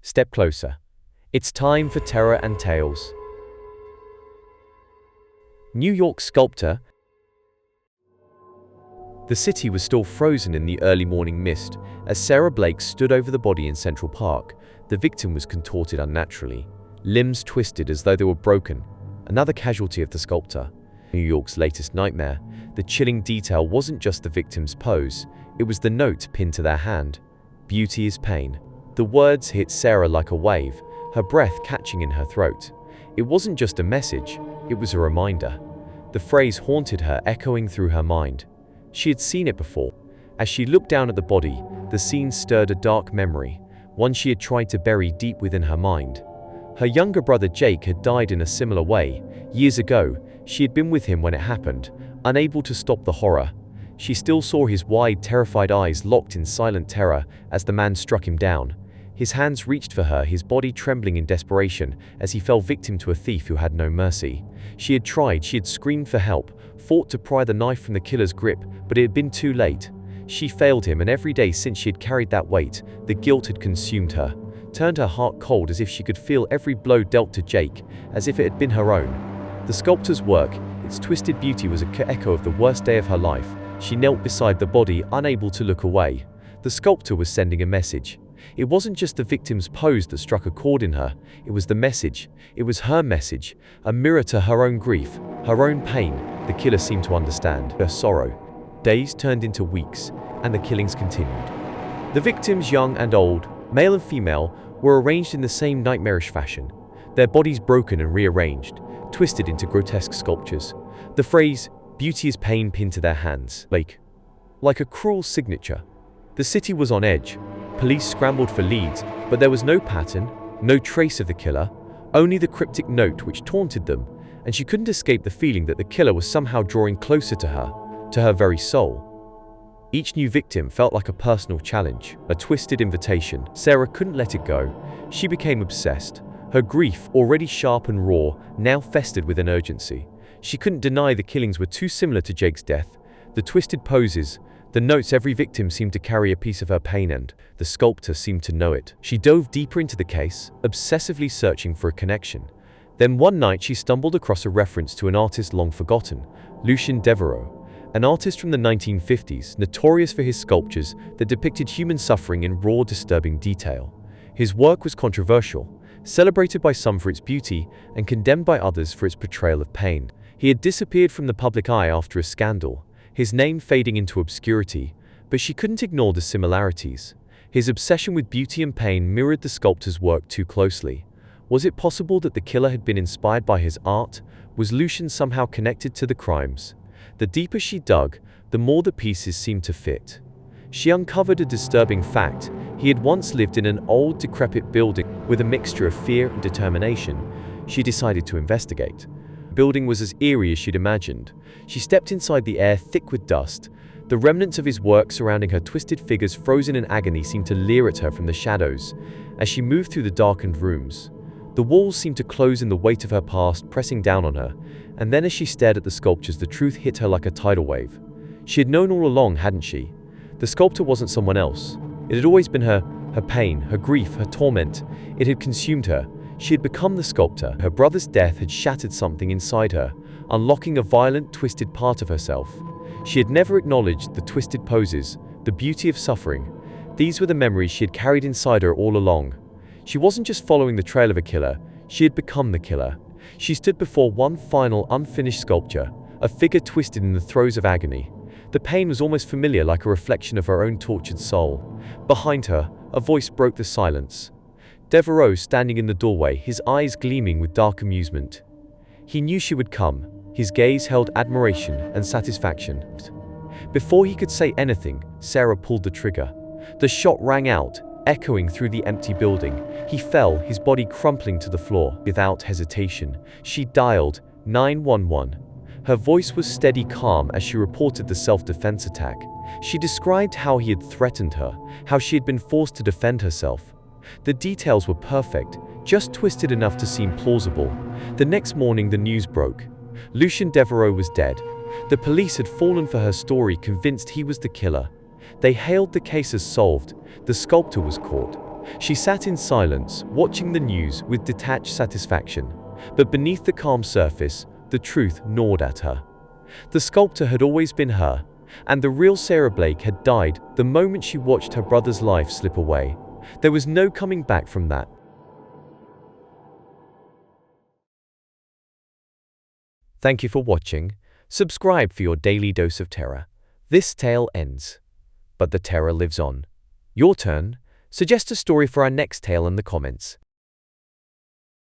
Step closer. It's time for Terror and Tales. New York sculptor. The city was still frozen in the early morning mist as Sarah Blake stood over the body in Central Park. The victim was contorted unnaturally, limbs twisted as though they were broken. Another casualty of the sculptor. New York's latest nightmare. The chilling detail wasn't just the victim's pose, it was the note pinned to their hand. Beauty is pain. The words hit Sarah like a wave, her breath catching in her throat. It wasn't just a message, it was a reminder. The phrase haunted her, echoing through her mind. She had seen it before. As she looked down at the body, the scene stirred a dark memory, one she had tried to bury deep within her mind. Her younger brother Jake had died in a similar way. Years ago, she had been with him when it happened, unable to stop the horror. She still saw his wide, terrified eyes locked in silent terror as the man struck him down. His hands reached for her, his body trembling in desperation as he fell victim to a thief who had no mercy. She had tried, she had screamed for help, fought to pry the knife from the killer's grip, but it had been too late. She failed him, and every day since she had carried that weight, the guilt had consumed her, turned her heart cold as if she could feel every blow dealt to Jake, as if it had been her own. The sculptor's work, its twisted beauty, was an echo of the worst day of her life. She knelt beside the body, unable to look away. The sculptor was sending a message. It wasn't just the victim's pose that struck a chord in her, it was the message. It was her message, a mirror to her own grief, her own pain. The killer seemed to understand her sorrow. Days turned into weeks, and the killings continued. The victims, young and old, male and female, were arranged in the same nightmarish fashion, their bodies broken and rearranged, twisted into grotesque sculptures. The phrase, "Beauty is pain," pinned to their hands, like a cruel signature. The city was on edge. Police scrambled for leads, but there was no pattern, no trace of the killer, only the cryptic note which taunted them, and she couldn't escape the feeling that the killer was somehow drawing closer to her very soul. Each new victim felt like a personal challenge, a twisted invitation. Sarah couldn't let it go. She became obsessed. Her grief, already sharp and raw, now festered with an urgency. She couldn't deny the killings were too similar to Jake's death. The twisted poses, the notes, every victim seemed to carry a piece of her pain, and the sculptor seemed to know it. She dove deeper into the case, obsessively searching for a connection. Then one night she stumbled across a reference to an artist long forgotten, Lucien Devereux, an artist from the 1950s, notorious for his sculptures that depicted human suffering in raw, disturbing detail. His work was controversial, celebrated by some for its beauty and condemned by others for its portrayal of pain. He had disappeared from the public eye after a scandal, his name fading into obscurity, but she couldn't ignore the similarities. His obsession with beauty and pain mirrored the sculptor's work too closely. Was it possible that the killer had been inspired by his art? Was Lucien somehow connected to the crimes? The deeper she dug, the more the pieces seemed to fit. She uncovered a disturbing fact. He had once lived in an old, decrepit building with a mixture of fear and determination. She decided to investigate. The building was as eerie as she'd imagined. She stepped inside, the air thick with dust. The remnants of his work surrounding her, twisted figures frozen in agony, seemed to leer at her from the shadows. As she moved through the darkened rooms, the walls seemed to close in the weight of her past, pressing down on her. And then as she stared at the sculptures, the truth hit her like a tidal wave. She had known all along, hadn't she? The sculptor wasn't someone else. It had always been her pain, her grief, her torment. It had consumed her. She had become the sculptor. Her brother's death had shattered something inside her, unlocking a violent, twisted part of herself. She had never acknowledged the twisted poses, the beauty of suffering. These were the memories she had carried inside her all along. She wasn't just following the trail of a killer, she had become the killer. She stood before one final, unfinished sculpture, a figure twisted in the throes of agony. The pain was almost familiar, like a reflection of her own tortured soul. Behind her, a voice broke the silence. Devereux standing in the doorway, his eyes gleaming with dark amusement. He knew she would come. His gaze held admiration and satisfaction. Before he could say anything, Sarah pulled the trigger. The shot rang out, echoing through the empty building. He fell, his body crumpling to the floor. Without hesitation, she dialed 911. Her voice was steady, calm as she reported the self-defense attack. She described how he had threatened her, how she had been forced to defend herself. The details were perfect, just twisted enough to seem plausible. The next morning the news broke. Lucien Devereux was dead. The police had fallen for her story, convinced he was the killer. They hailed the case as solved. The sculptor was caught. She sat in silence, watching the news with detached satisfaction. But beneath the calm surface, the truth gnawed at her. The sculptor had always been her, and the real Sarah Blake had died the moment she watched her brother's life slip away. There was no coming back from that. Thank you for watching. Subscribe for your daily dose of terror. This tale ends, but the terror lives on. Your turn. Suggest a story for our next tale in the comments.